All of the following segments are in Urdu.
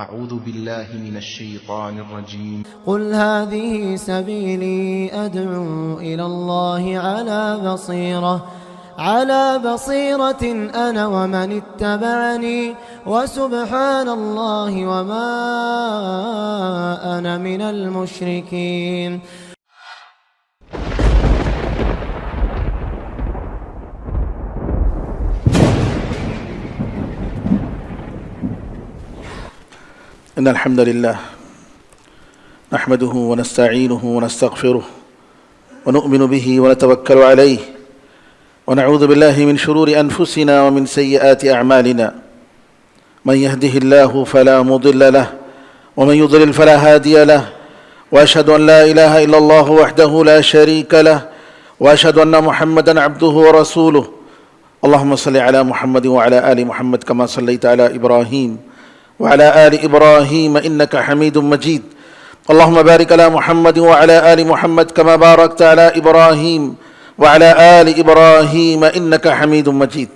أعوذ بالله من الشيطان الرجيم. قل هذه سبيلي أدعو إلى الله على بصيرة أنا ومن اتبعني وسبحان الله وما أنا من المشركين. إن الحمد لله نحمده ونستعينه ونستغفره ونؤمن به ونتوكل عليه ونعوذ بالله من شرور أنفسنا ومن سيئات أعمالنا من يهده الله فلا مضل له ومن يضلل فلا هادي له وأشهد أن لا إله إلا الله وحده لا شريك له وأشهد أن محمدا عبده ورسوله. اللهم صل على محمد وعلى آل محمد كما صليت على إبراهيم وعلى آل إبراهيم إنك حميد مجيد. اللهم بارك على محمد وعلى آل محمد كما باركت على إبراهيم وعلى آل إبراهيم إنك حميد مجيد.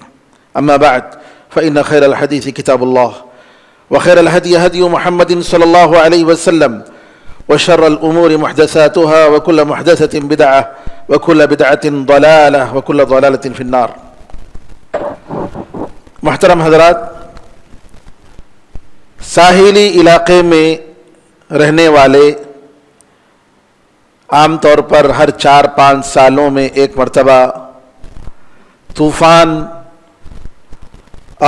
أما بعد فإن خير الحديث كتاب الله وخير الهدي هدي محمد صلى الله عليه وسلم وشر الأمور محدثاتها وكل محدثة بدعة وكل بدعة ضلالة وكل ضلالة في النار. محترم حضرات، ساحلی علاقے میں رہنے والے عام طور پر ہر 4-5 سالوں میں ایک مرتبہ طوفان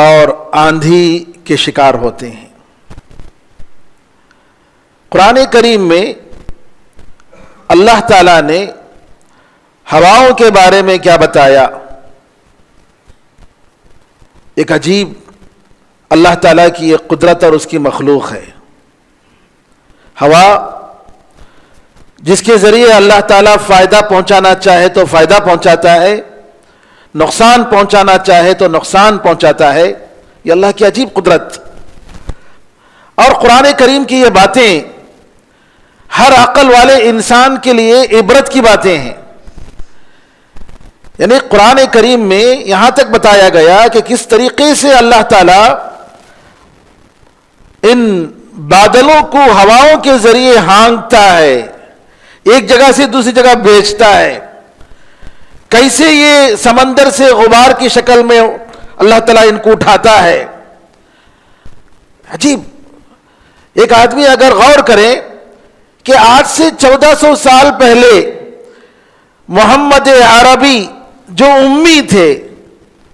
اور آندھی کے شکار ہوتے ہیں. قرآن کریم میں اللہ تعالیٰ نے ہواؤں کے بارے میں کیا بتایا؟ ایک عجیب اللہ تعالیٰ کی ایک قدرت اور اس کی مخلوق ہے. ہوا جس کے ذریعے اللہ تعالیٰ فائدہ پہنچانا چاہے تو فائدہ پہنچاتا ہے، نقصان پہنچانا چاہے تو نقصان پہنچاتا ہے. یہ اللہ کی عجیب قدرت. اور قرآن کریم کی یہ باتیں ہر عقل والے انسان کے لیے عبرت کی باتیں ہیں. یعنی قرآن کریم میں یہاں تک بتایا گیا کہ کس طریقے سے اللہ تعالیٰ ان بادلوں کو ہواؤں کے ذریعے ہانکتا ہے، ایک جگہ سے دوسری جگہ بھیجتا ہے. کیسے یہ سمندر سے غبار کی شکل میں اللہ تعالیٰ ان کو اٹھاتا ہے. عجیب. ایک آدمی اگر غور کرے کہ آج سے 1400 سال پہلے محمد عربی جو امی تھے،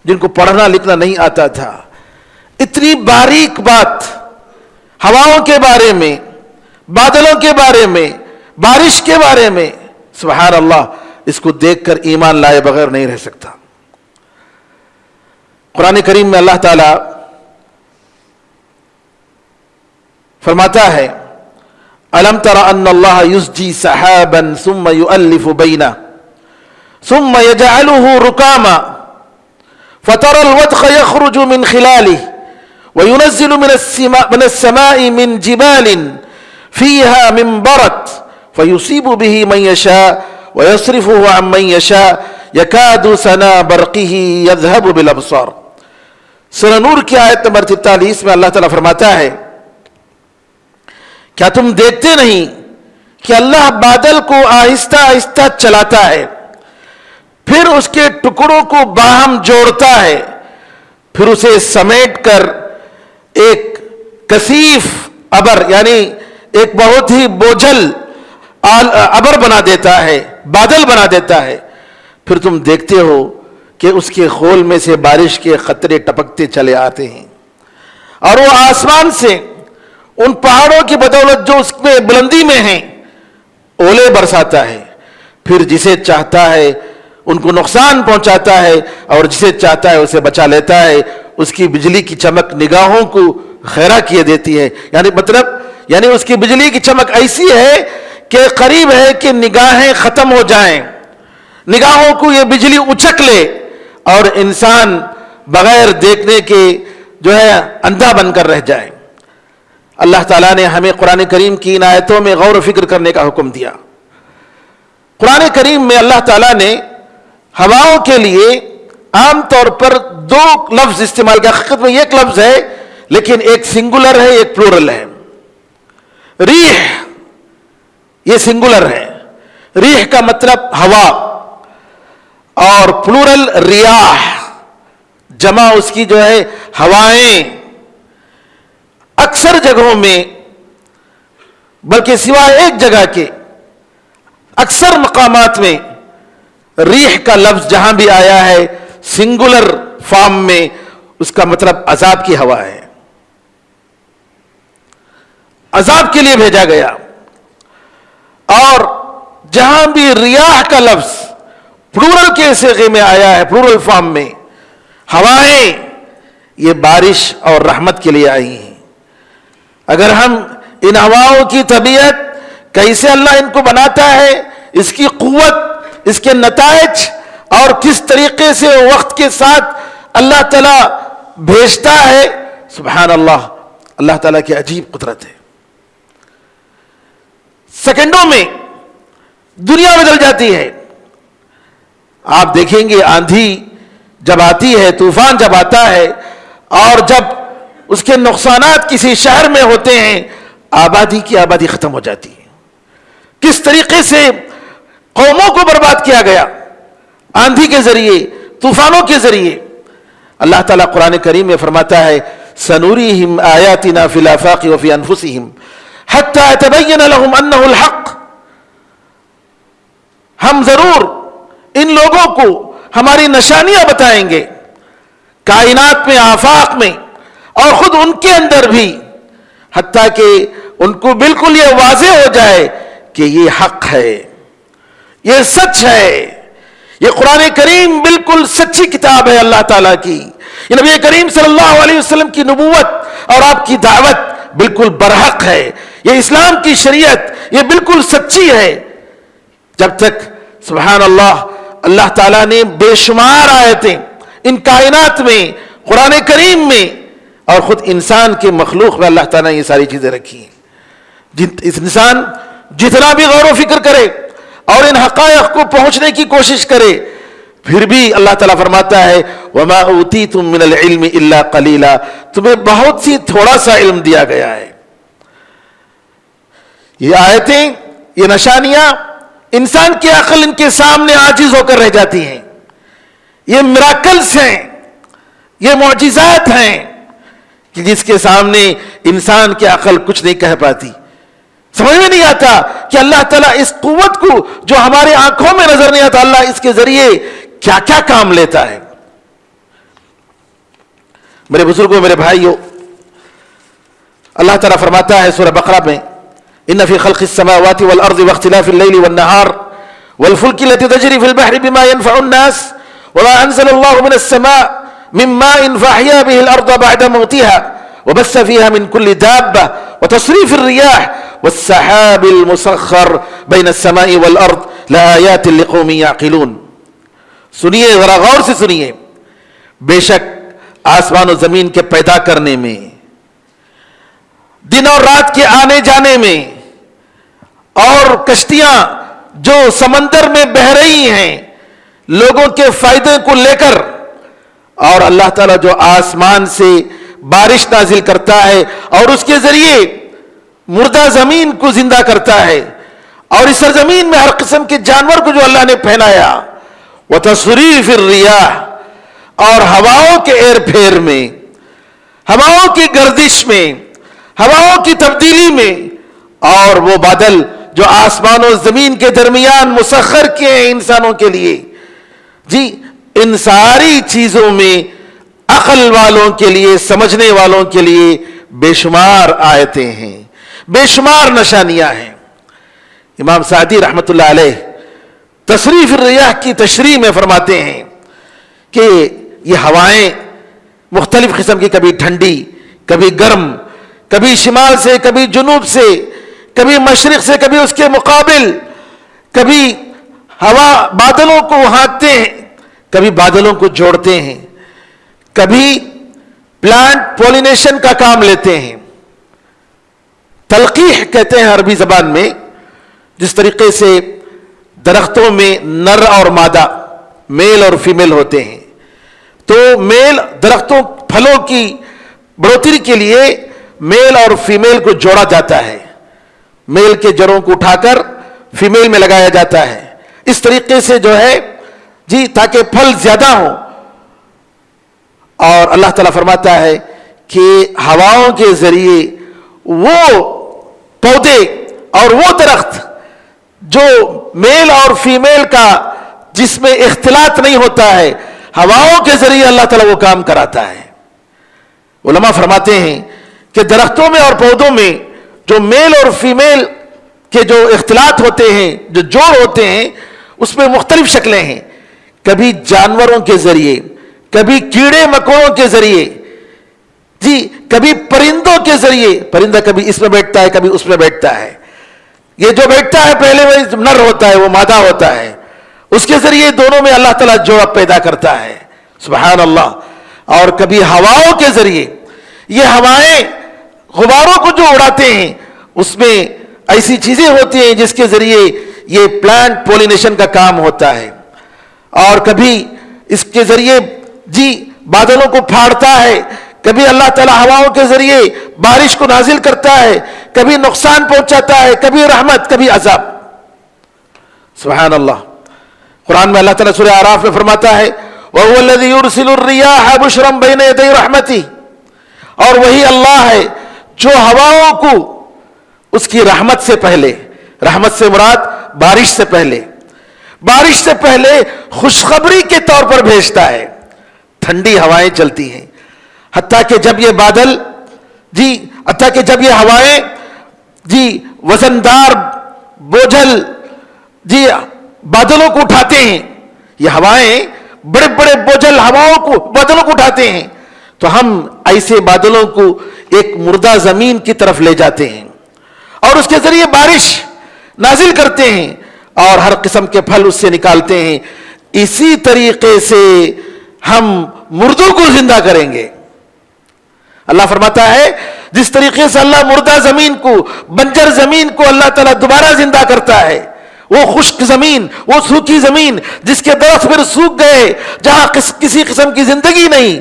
جن کو پڑھنا لکھنا نہیں آتا تھا، اتنی باریک بات ہواؤں کے بارے میں، بادلوں کے بارے میں، بارش کے بارے میں، سبحان اللہ، اس کو دیکھ کر ایمان لائے بغیر نہیں رہ سکتا. قرآن کریم میں اللہ تعالیٰ فرماتا ہے: أَلَمْ تَرَ أَنَّ اللَّهَ يُزْجِي سَحَابًا ثُمَّ يُؤَلِّفُ بَيْنَهُ ثُمَّ يَجْعَلُهُ رُكَامًا فَتَرَى الْوَدْقَ يَخْرُجُ مِنْ خِلَالِهِ وَيُنَزِّلُ مِنَ السَّمَاءِ مِنْ جِبَالٍ فِيهَا مِنْ بَرَدٍ فَيُصِيبُ بِهِ مَنْ يَشَاءُ وَيَصْرِفُهُ عَنْ مَنْ يَشَاءُ يَكَادُ سَنَا بَرْقِهِ يَذْهَبُ بِالْأَبْصَارِ. سورہ نور کی آیت نمبر 43 میں اللہ تعالیٰ فرماتا ہے: کیا تم دیکھتے نہیں کہ اللہ بادل کو آہستہ آہستہ چلاتا ہے، پھر اس کے ٹکڑوں کو باہم جوڑتا ہے، پھر اسے سمیٹ کر ایک کثیف ابر، یعنی ایک بہت ہی بوجھل ابر بنا دیتا ہے، بادل بنا دیتا ہے. پھر تم دیکھتے ہو کہ اس کے خول میں سے بارش کے قطرے ٹپکتے چلے آتے ہیں، اور وہ آسمان سے ان پہاڑوں کی بدولت جو اس میں بلندی میں ہیں اولے برساتا ہے. پھر جسے چاہتا ہے ان کو نقصان پہنچاتا ہے، اور جسے چاہتا ہے اسے بچا لیتا ہے. اس کی بجلی کی چمک نگاہوں کو خیرہ کیے دیتی ہے. یعنی اس کی بجلی کی چمک ایسی ہے کہ قریب ہے کہ نگاہیں ختم ہو جائیں، نگاہوں کو یہ بجلی اچک لے اور انسان بغیر دیکھنے کے جو ہے اندھا بن کر رہ جائے. اللہ تعالیٰ نے ہمیں قرآن کریم کی ان آیتوں میں غور و فکر کرنے کا حکم دیا. قرآن کریم میں اللہ تعالیٰ نے ہواؤں کے لیے عام طور پر 2 لفظ استعمال کیا. حقیقت میں ایک لفظ ہے لیکن ایک سنگولر ہے ایک پلورل ہے. ریح یہ سنگولر ہے، ریح کا مطلب ہوا، اور پلورل ریاح، جمع اس کی جو ہے ہوائیں. اکثر جگہوں میں، بلکہ سوائے ایک جگہ کے اکثر مقامات میں ریح کا لفظ جہاں بھی آیا ہے سنگولر فارم میں، اس کا مطلب عذاب کی ہوا ہے، عذاب کے لیے بھیجا گیا. اور جہاں بھی ریاح کا لفظ پلورل کے صیغے میں آیا ہے، پلورل فارم میں، ہوائیں، یہ بارش اور رحمت کے لیے آئی ہیں. اگر ہم ان ہواؤں کی طبیعت، کیسے اللہ ان کو بناتا ہے، اس کی قوت، اس کے نتائج، اور کس طریقے سے وقت کے ساتھ اللہ تعالیٰ بھیجتا ہے، سبحان اللہ، اللہ تعالیٰ کی عجیب قدرت ہے. سیکنڈوں میں دنیا بدل جاتی ہے. آپ دیکھیں گے آندھی جب آتی ہے، طوفان جب آتا ہے، اور جب اس کے نقصانات کسی شہر میں ہوتے ہیں، آبادی کی آبادی ختم ہو جاتی ہے. کس طریقے سے قوموں کو برباد کیا گیا آندھی کے ذریعے، طوفانوں کے ذریعے. اللہ تعالیٰ قرآن کریم میں فرماتا ہے سنوریہم آیاتنا فی الآفاق وفی انفسہم حتی یتبین لہم انہ الحق. ہم ضرور ان لوگوں کو ہماری نشانیاں بتائیں گے، کائنات میں، آفاق میں، اور خود ان کے اندر بھی، حتیٰ کہ ان کو بالکل یہ واضح ہو جائے کہ یہ حق ہے، یہ سچ ہے. یہ قرآن کریم بالکل سچی کتاب ہے اللہ تعالیٰ کی. یہ نبی کریم صلی اللہ علیہ وسلم کی نبوت اور آپ کی دعوت بالکل برحق ہے. یہ اسلام کی شریعت یہ بالکل سچی ہے. جب تک سبحان اللہ اللہ تعالیٰ نے بے شمار آیتیں ان کائنات میں، قرآن کریم میں، اور خود انسان کے مخلوق میں اللہ تعالیٰ نے یہ ساری چیزیں رکھی ہیں. اس انسان جتنا بھی غور و فکر کرے اور ان حقائق کو پہنچنے کی کوشش کرے، پھر بھی اللہ تعالیٰ فرماتا ہے وَمَا أُوتِيتُم مِّنَ الْعِلْمِ إِلَّا قَلِيلًا، تمہیں بہت سی تھوڑا سا علم دیا گیا ہے. یہ آیتیں، یہ نشانیاں انسان کی عقل ان کے سامنے عاجز ہو کر رہ جاتی ہیں. یہ میراکلز ہیں، یہ معجزات ہیں کہ جس کے سامنے انسان کی عقل کچھ نہیں کہہ پاتی. سمجھ میں نہیں آتا کہ اللہ تعالیٰ اس قوت کو جو ہمارے آنکھوں میں نظر نہیں آتا، اللہ اس کے ذریعے کیا کیا کام لیتا ہے. میرے بزرگوں، میرے بھائیوں، اللہ تعالیٰ فرماتا ہے سورہ بقرہ میں ان فی خلق السماوات والارض واختلاف الليل والنهار والفلك التي تجري في البحر بما ينفع الناس وما انزل الله من السماء من ماء فاحيا به الارض بعد موتها وبث فيها من كل دابة وتصريف الرياح والسحاب المسخر بين السماء والارض لآيات لقوم يعقلون. سنیے، ذرا غور سے سنیے. بے شک آسمان و زمین کے پیدا کرنے میں، دن اور رات کے آنے جانے میں، اور کشتیاں جو سمندر میں بہ رہی ہیں لوگوں کے فائدے کو لے کر، اور اللہ تعالیٰ جو آسمان سے بارش نازل کرتا ہے اور اس کے ذریعے مردہ زمین کو زندہ کرتا ہے، اور اس سرزمین میں ہر قسم کے جانور کو جو اللہ نے پھینایا، وَتَصْرِيفِ الرِّيَاحِ، اور ہواؤں کے ایر پھیر میں، ہواؤں کی گردش میں، ہواؤں کی تبدیلی میں، اور وہ بادل جو آسمان و زمین کے درمیان مسخر کیے ہیں انسانوں کے لیے. جی، ان ساری چیزوں میں عقل والوں کے لیے، سمجھنے والوں کے لیے بے شمار آیتیں ہیں، بے شمار نشانیاں ہیں. امام سعدی رحمت اللہ علیہ تصریف الریاح کی تشریح میں فرماتے ہیں کہ یہ ہوائیں مختلف قسم کی، کبھی ٹھنڈی، کبھی گرم، کبھی شمال سے، کبھی جنوب سے، کبھی مشرق سے، کبھی اس کے مقابل، کبھی ہوا بادلوں کو ہانکتے ہیں، کبھی بادلوں کو جوڑتے ہیں، کبھی پلانٹ پولینیشن کا کام لیتے ہیں. تلقیح کہتے ہیں عربی زبان میں، جس طریقے سے درختوں میں نر اور مادہ، میل اور فیمیل ہوتے ہیں. تو میل درختوں پھلوں کی بڑھوتری کے لیے میل اور فیمیل کو جوڑا جاتا ہے. میل کے جڑوں کو اٹھا کر فیمیل میں لگایا جاتا ہے، اس طریقے سے جو ہے جی تاکہ پھل زیادہ ہوں. اور اللہ تعالیٰ فرماتا ہے کہ ہواؤں کے ذریعے وہ پودے اور وہ درخت جو میل اور فیمیل کا جس میں اختلاط نہیں ہوتا ہے، ہواؤں کے ذریعے اللہ تعالیٰ وہ کام کراتا ہے. علماء فرماتے ہیں کہ درختوں میں اور پودوں میں جو میل اور فیمیل کے جو اختلاط ہوتے ہیں، جو جوڑ ہوتے ہیں، اس میں مختلف شکلیں ہیں. کبھی جانوروں کے ذریعے، کبھی کیڑے مکوڑوں کے ذریعے، جی کبھی پرندوں کے ذریعے. پرندہ کبھی اس میں بیٹھتا ہے کبھی اس میں بیٹھتا ہے. یہ جو بیٹھتا ہے پہلے وہ نر ہوتا ہے، وہ مادہ ہوتا ہے، اس کے ذریعے دونوں میں اللہ تعالیٰ جوڑا پیدا کرتا ہے. سبحان اللہ. اور کبھی ہواؤں کے ذریعے، یہ ہوائیں غباروں کو جو اڑاتے ہیں اس میں ایسی چیزیں ہوتی ہیں جس کے ذریعے یہ پلانٹ پولینیشن کا کام ہوتا ہے. اور کبھی اس کے ذریعے جی بادلوں کو پھاڑتا ہے، کبھی اللہ تعالیٰ ہواؤں کے ذریعے بارش کو نازل کرتا ہے، کبھی نقصان پہنچاتا ہے، کبھی رحمت کبھی عذاب. سبحان اللہ. قرآن میں اللہ تعالیٰ سورہ اعراف میں فرماتا ہے وَهُوَ الَّذِي يُرْسِلُ الرِّيَاحَ بُشْرًا بَيْنَ يَدَيْ رَحْمَتِهِ، اور وہی اللہ ہے جو ہواؤں کو اس کی رحمت سے پہلے، رحمت سے مراد بارش سے پہلے، بارش سے پہلے خوشخبری کے طور پر بھیجتا ہے. ٹھنڈی ہوائیں چلتی ہیں، حتیٰ کہ جب یہ بادل جی حتیٰ کہ جب یہ ہوائیں جی وزندار بوجھل جی بادلوں کو اٹھاتے ہیں، یہ ہوائیں بڑے بڑے بوجھل ہواؤں کو بادلوں کو اٹھاتے ہیں، تو ہم ایسے بادلوں کو ایک مردہ زمین کی طرف لے جاتے ہیں اور اس کے ذریعے بارش نازل کرتے ہیں اور ہر قسم کے پھل اس سے نکالتے ہیں. اسی طریقے سے ہم مردوں کو زندہ کریں گے. اللہ فرماتا ہے جس طریقے سے اللہ مردہ زمین کو، بنجر زمین کو اللہ تعالیٰ دوبارہ زندہ کرتا ہے، وہ خشک زمین، وہ سوکھی زمین جس کے درخت پھر سوکھ گئے، جہاں کسی قسم کی زندگی نہیں،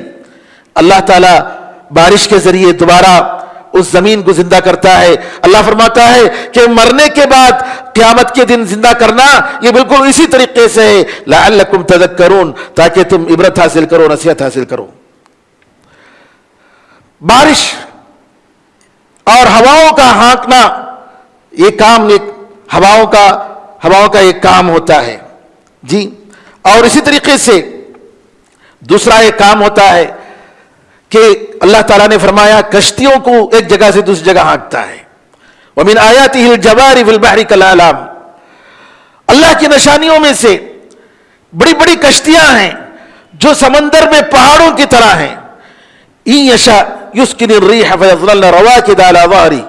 اللہ تعالیٰ بارش کے ذریعے دوبارہ اس زمین کو زندہ کرتا ہے. اللہ فرماتا ہے کہ مرنے کے بعد قیامت کے دن زندہ کرنا یہ بالکل اسی طریقے سے ہے لعلکم تذکرون، تاکہ تم عبرت حاصل کرو، نصیحت حاصل کرو. بارش اور ہواؤں کا ہانکنا یہ کام ہواؤں کا ایک کام ہوتا ہے جی. اور اسی طریقے سے دوسرا ایک کام ہوتا ہے کہ اللہ تعالیٰ نے فرمایا کشتیوں کو ایک جگہ سے دوسری جگہ ہانکتا ہے. وَمِنْ آيَاتِهِ الْجَوَارِ فِي الْبَحْرِ كَالْأَعْلَامِ، اللہ کی نشانیوں میں سے بڑی بڑی کشتیاں ہیں جو سمندر میں پہاڑوں کی طرح ہیں. إِن يَشَأْ يُسْكِنِ الرِّيحَ فَيَظْلَلْنَ رَوَاكِدَ عَلَى ظَهْرِهِ،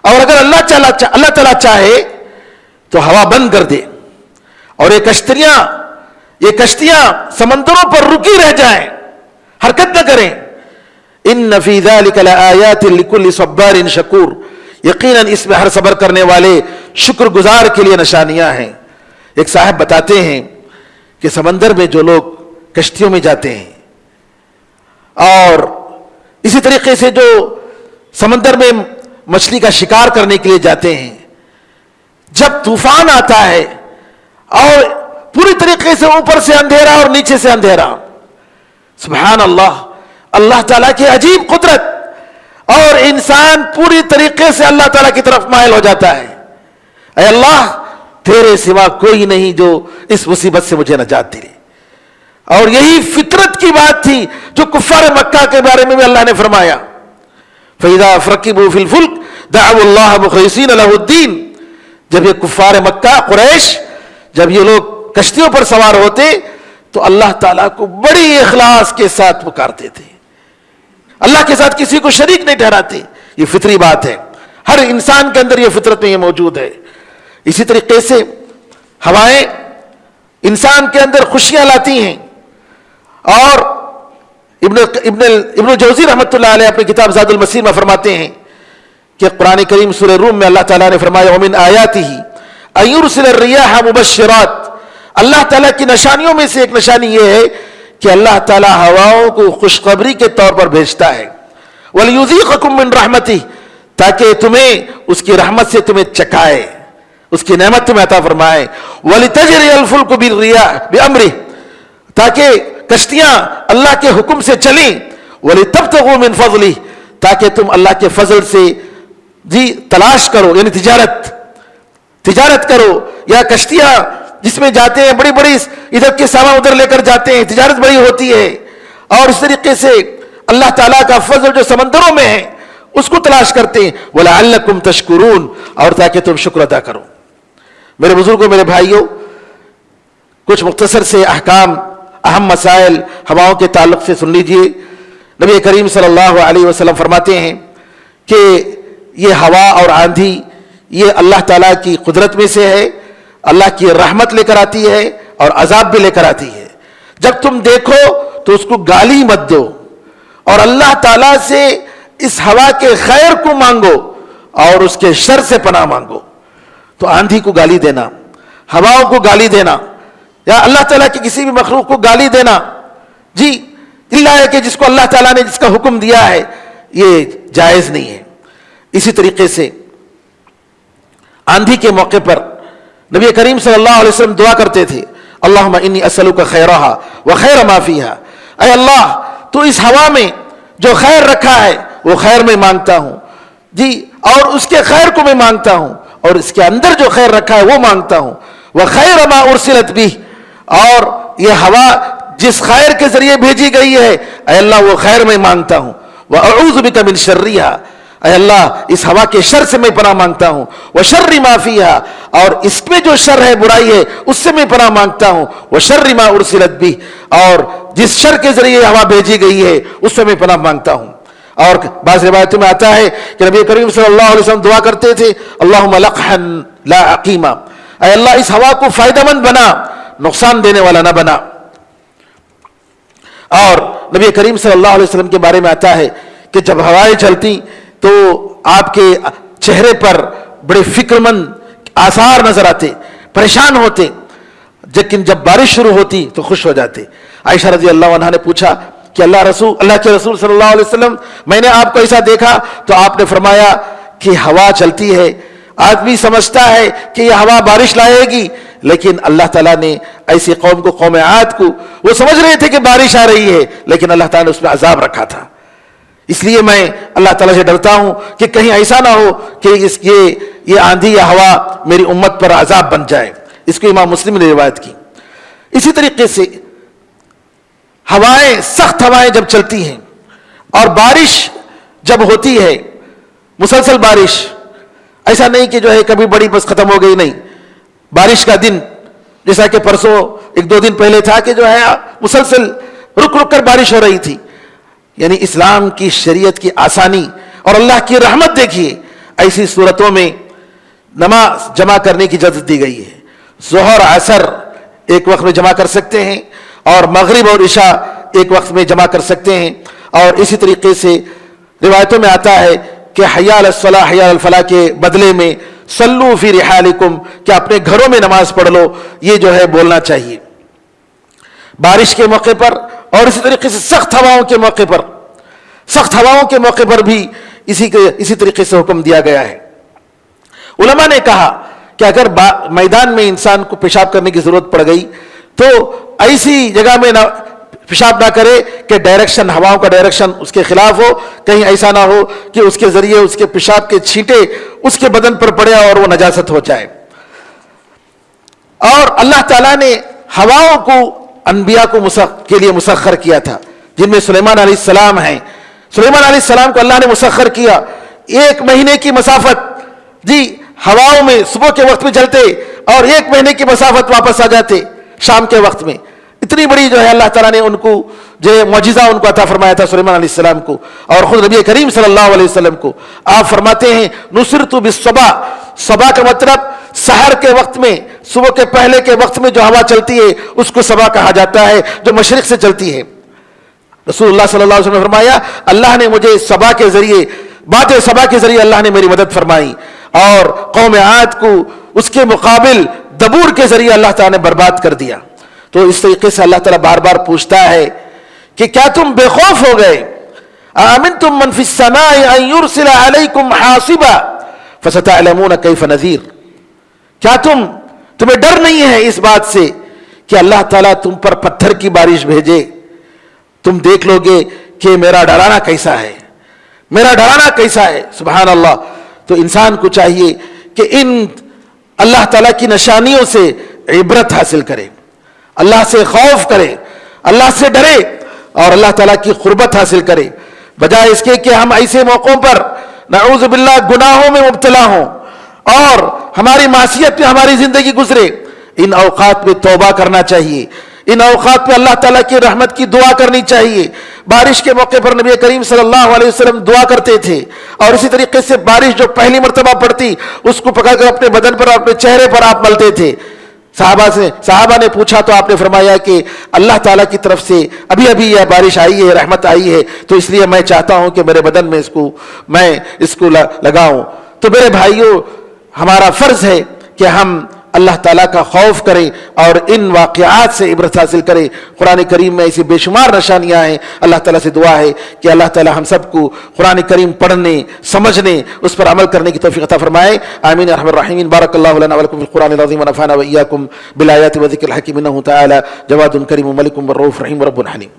اور اگر اللہ تعالیٰ چاہے تو ہوا بند کر دے اور یہ کشتیاں سمندروں پر رکی رہ جائیں، حرکت نہ کریں. ان فی ذلک لآیات لکل صبار شکور، یقیناً اس میں ہر صبر کرنے والے شکر گزار کے لیے نشانیاں ہیں. ایک صاحب بتاتے ہیں کہ سمندر میں جو لوگ کشتیوں میں جاتے ہیں اور اسی طریقے سے جو سمندر میں مچھلی کا شکار کرنے کے لیے جاتے ہیں، جب طوفان آتا ہے اور پوری طریقے سے اوپر سے اندھیرا اور نیچے سے اندھیرا، سبحان اللہ، اللہ تعالیٰ کی عجیب قدرت، اور انسان پوری طریقے سے اللہ تعالیٰ کی طرف مائل ہو جاتا ہے. اے اللہ تیرے سوا کوئی نہیں جو اس مصیبت سے مجھے نجات دے. اور یہی فطرت کی بات تھی جو کفار مکہ کے بارے میں بھی اللہ نے فرمایا فَإِذَا فَرَكِبُوا فِي الْفُلْكِ دَعَوُا اللَّهَ مُخْلِصِينَ لَهُ الدِّينَ، جب یہ کفار مکہ قریش جب یہ لوگ کشتیوں پر سوار ہوتے تو اللہ تعالیٰ کو بڑی اخلاص کے ساتھ پکارتے تھے، اللہ کے ساتھ کسی کو شریک نہیں ٹھہراتے. یہ فطری بات ہے، ہر انسان کے اندر یہ فطرت میں یہ موجود ہے. اسی طریقے سے ہوائیں انسان کے اندر خوشیاں لاتی ہیں. اور ابن جوزی رحمۃ اللہ علیہ اپنی کتاب زاد المسیر میں فرماتے ہیں کہ قرآن کریم سورہ روم میں اللہ تعالیٰ نے فرمایا وَمِنْ آيَاتِهِ أَن يُرْسِلَ الرِّيَاحَ مُبَشِّرَاتٍ، اللہ تعالیٰ کی نشانیوں میں سے ایک نشانی یہ ہے کہ اللہ تعالیٰ ہواؤں کو خوشخبری کے طور پر بھیجتا ہے. وَلْيُذِيقَكُم مِّن رَحْمَتِهِ، تاکہ تمہیں اس کی رحمت سے تمہیں چکھائے، اس کی نعمت تمہیں عطا فرمائے. وَلِتَجْرِيَ الْفُلْكُ بِالرِّيَاحِ بِأَمْرِهِ، تاکہ کشتیاں اللہ کے حکم سے چلیں. وَلِتَبْتَغُوا مِنْ فَضْلِهِ، تاکہ تم اللہ کے فضل سے تلاش کرو، یعنی تجارت کرو. یا کشتیاں جس میں جاتے ہیں بڑی بڑی ادھر کے سامان ادھر لے کر جاتے ہیں، تجارت بڑی ہوتی ہے. اور اس طریقے سے اللہ تعالیٰ کا فضل جو سمندروں میں ہے اس کو تلاش کرتے ہیں. وَلَعَلَّكُمْ تَشْكُرُونَ، اور تاکہ تم شکر ادا کرو. میرے بزرگوں، میرے بھائیوں، کچھ مختصر سے احکام، اہم مسائل ہواؤں کے تعلق سے سن لیجئے. نبی کریم صلی اللہ علیہ وسلم فرماتے ہیں کہ یہ ہوا اور آندھی یہ اللہ تعالیٰ کی قدرت میں سے ہے، اللہ کی رحمت لے کر آتی ہے اور عذاب بھی لے کر آتی ہے. جب تم دیکھو تو اس کو گالی مت دو، اور اللہ تعالیٰ سے اس ہوا کے خیر کو مانگو اور اس کے شر سے پناہ مانگو. تو آندھی کو گالی دینا، ہواؤں کو گالی دینا، یا اللہ تعالیٰ کی کسی بھی مخلوق کو گالی دینا، جی اللہ ہے کہ جس کو اللہ تعالیٰ نے جس کا حکم دیا ہے یہ جائز نہیں ہے. اسی طریقے سے آندھی کے موقع پر نبی کریم صلی اللہ علیہ وسلم دعا کرتے تھے، اللہم انی اسألک خیرہا وخیر ما فیہا، اے اللہ تو اس ہوا میں جو خیر رکھا ہے وہ خیر میں مانگتا ہوں جی، اور اس کے خیر کو میں مانگتا ہوں، اور اس کے اندر جو خیر رکھا ہے وہ مانگتا ہوں. وخیر ما ارسلت بہ، اور یہ ہوا جس خیر کے ذریعے بھیجی گئی ہے اے اللہ وہ خیر میں مانگتا ہوں. واعوذ بک من شرہا، اے اللہ اس ہوا کے شر سے میں پناہ مانگتا ہوں. وشر ما فیہا، اور اس میں جو شر ہے برائی ہے اس سے میں پناہ مانگتا ہوں. وشر ما ارسلت بہ، اور جس شر کے ذریعے ہوا بھیجی گئی ہے اس سے میں پناہ مانگتا ہوں. اور بعض روایتوں میں آتا ہے کہ نبی کریم صلی اللہ علیہ وسلم دعا کرتے تھے، اللہم لقحا لا عقیما، اے اللہ اس ہوا کو فائدہ مند بنا، نقصان دینے والا نہ بنا. اور نبی کریم صلی اللہ علیہ وسلم کے بارے میں آتا ہے کہ جب ہوائیں چلتی تو آپ کے چہرے پر بڑے فکر مند آثار نظر آتے، پریشان ہوتے، لیکن جب بارش شروع ہوتی تو خوش ہو جاتے. عائشہ رضی اللہ عنہا نے پوچھا کہ اللہ کے رسول صلی اللہ علیہ وسلم میں نے آپ کو ایسا دیکھا، تو آپ نے فرمایا کہ ہوا چلتی ہے، آدمی سمجھتا ہے کہ یہ ہوا بارش لائے گی، لیکن اللہ تعالیٰ نے ایسی قوم کو، قوم عاد کو، وہ سمجھ رہے تھے کہ بارش آ رہی ہے لیکن اللہ تعالیٰ نے اس میں عذاب رکھا تھا. اس لیے میں اللہ تعالیٰ سے ڈرتا ہوں کہ کہیں ایسا نہ ہو کہ یہ آندھی یا ہوا میری امت پر عذاب بن جائے. اس کو امام مسلم نے روایت کی. اسی طریقے سے ہوائیں، سخت ہوائیں جب چلتی ہیں اور بارش جب ہوتی ہے، مسلسل بارش، ایسا نہیں کہ جو ہے کبھی بڑی بس ختم ہو گئی، نہیں، بارش کا دن جیسا کہ پرسوں ایک دو دن پہلے تھا کہ جو ہے مسلسل رک رک کر بارش ہو رہی تھی. یعنی اسلام کی شریعت کی آسانی اور اللہ کی رحمت دیکھیے. ایسی صورتوں میں نماز جمع کرنے کی اجازت دی گئی ہے. ظہر عصر ایک وقت میں جمع کر سکتے ہیں، اور مغرب اور عشاء ایک وقت میں جمع کر سکتے ہیں. اور اسی طریقے سے روایتوں میں آتا ہے کہ حی علی الصلاح حی علی الفلاح کے بدلے میں صلو فی رحالکم، کہ اپنے گھروں میں نماز پڑھ لو، یہ جو ہے بولنا چاہیے بارش کے موقع پر. اور اسی طریقے سے سخت ہواؤں کے موقع پر بھی اسی طریقے سے حکم دیا گیا ہے. علماء نے کہا کہ اگر میدان میں انسان کو پیشاب کرنے کی ضرورت پڑ گئی تو ایسی جگہ میں پیشاب نہ کرے کہ ڈائریکشن، ہواؤں کا ڈائریکشن اس کے خلاف ہو، کہیں ایسا نہ ہو کہ اس کے ذریعے اس کے پیشاب کے چھینٹے اس کے بدن پر پڑے اور وہ نجاست ہو جائے. اور اللہ تعالیٰ نے ہواؤں کو انبیاء کے لیے مسخر کیا تھا، جن میں سلیمان علیہ السلام ہیں. سلیمان علیہ السلام کو اللہ نے مسخر کیا، 1 مہینے کی مسافت جی ہواؤں میں صبح کے وقت میں چلتے اور 1 مہینے کی مسافت واپس آ جاتے شام کے وقت میں. اتنی بڑی جو ہے اللہ تعالیٰ نے ان کو جو معجزہ ان کو عطا فرمایا تھا سلیمان علیہ السلام کو. اور خود نبی کریم صلی اللہ علیہ وسلم کو آپ فرماتے ہیں نصرت بالصبا، صبا کا مطلب سحر کے وقت میں، صبح کے پہلے کے وقت میں جو ہوا چلتی ہے اس کو صبا کہا جاتا ہے، جو مشرق سے چلتی ہے. رسول اللہ صلی اللہ علیہ وسلم نے فرمایا اللہ نے مجھے صبا کے ذریعے، بات صبا کے ذریعے اللہ نے میری مدد فرمائی، اور قوم عاد کو اس کے مقابل دبور کے ذریعے اللہ تعالیٰ نے برباد کر دیا. تو اس طریقے سے اللہ تعالیٰ بار بار پوچھتا ہے کہ کیا تم بے خوف ہو گئے؟ آمنتم من فی السماء ان یرسل علیکم حاصبا فستعلمون کیف نذیر. کیا تمہیں ڈر نہیں ہے اس بات سے کہ اللہ تعالیٰ تم پر پتھر کی بارش بھیجے؟ تم دیکھ لو گے کہ میرا ڈرانا کیسا ہے، میرا ڈرانا کیسا ہے. سبحان اللہ. تو انسان کو چاہیے کہ ان اللہ تعالیٰ کی نشانیوں سے عبرت حاصل کرے، اللہ سے خوف کرے، اللہ سے ڈرے اور اللہ تعالیٰ کی قربت حاصل کرے، بجائے اس کے کہ ہم ایسے موقعوں پر نعوذ باللہ گناہوں میں مبتلا ہوں اور ہماری معصیت پہ ہماری زندگی گزرے. ان اوقات میں توبہ کرنا چاہیے، ان اوقات پہ اللہ تعالیٰ کی رحمت کی دعا کرنی چاہیے. بارش کے موقع پر نبی کریم صلی اللہ علیہ وسلم دعا کرتے تھے، اور اسی طریقے سے بارش جو پہلی مرتبہ پڑتی اس کو پکڑ کر اپنے بدن پر اپنے چہرے پر آپ ملتے تھے. صحابہ نے پوچھا تو آپ نے فرمایا کہ اللہ تعالیٰ کی طرف سے ابھی ابھی یہ بارش آئی ہے، رحمت آئی ہے، تو اس لیے میں چاہتا ہوں کہ میرے بدن میں اس کو لگاؤں. تو میرے بھائیوں، ہمارا فرض ہے کہ ہم اللہ تعالیٰ کا خوف کریں اور ان واقعات سے عبرت حاصل کریں. قرآن کریم میں ایسی بے شمار نشانیاں ہیں. اللہ تعالیٰ سے دعا ہے کہ اللہ تعالیٰ ہم سب کو قرآن کریم پڑھنے، سمجھنے، اس پر عمل کرنے کی توفیق عطا فرمائے. آمین ارحم الراحمین. بارک اللہ لنا ولکم فی القرآن العظیم ونفعنا وإیاکم بالآیات والذکر الحکیم انہ تعالی جواد کریم ملک رؤوف رحیم رب حلیم.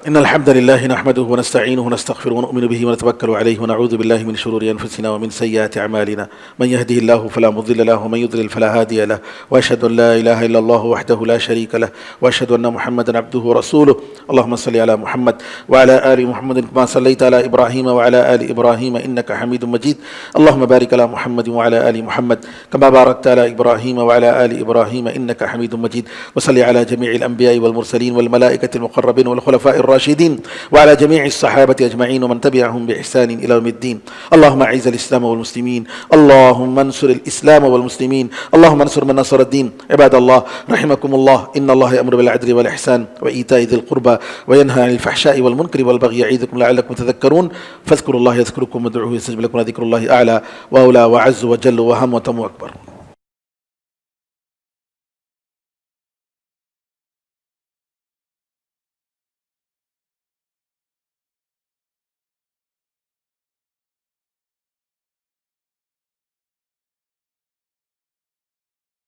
إن الحمد لله نحمده ونستعينه ونستغفره ونؤمن به ونتوكل عليه ونعوذ بالله من شرور أنفسنا ومن سيئات أعمالنا من يهده الله فلا مضل له ومن يضلل فلا هادي له وأشهد أن لا إله إلا الله وحده لا شريك له وأشهد أن محمدا عبده ورسوله. اللهم صل على محمد وعلى آل محمد كما صليت على إبراهيم وعلى آل إبراهيم إنك حميد مجيد. اللهم بارك على محمد وعلى آل محمد كما باركت على إبراهيم وعلى آل إبراهيم إنك حميد مجيد. وصل على جميع الأنبياء والمرسلين والملائكة المقربين والخلفاء الراشدين وعلى جميع الصحابة أجمعين ومن تبعهم بإحسان إلى يوم الدين. اللهم أعز الإسلام والمسلمين، اللهم انصر الإسلام والمسلمين، اللهم انصر من نصر الدين. عباد الله رحمكم الله، إن الله يأمر بالعدل والإحسان وإيتاء ذي القربى وينهى عن الفحشاء والمنكر والبغي يعظكم لعلكم تذكرون. فاذكروا الله يذكركم وادعوه يستجب لكم، ذكر الله أعلى وأولى وأعز وجل وأهم وأتم وأكبر.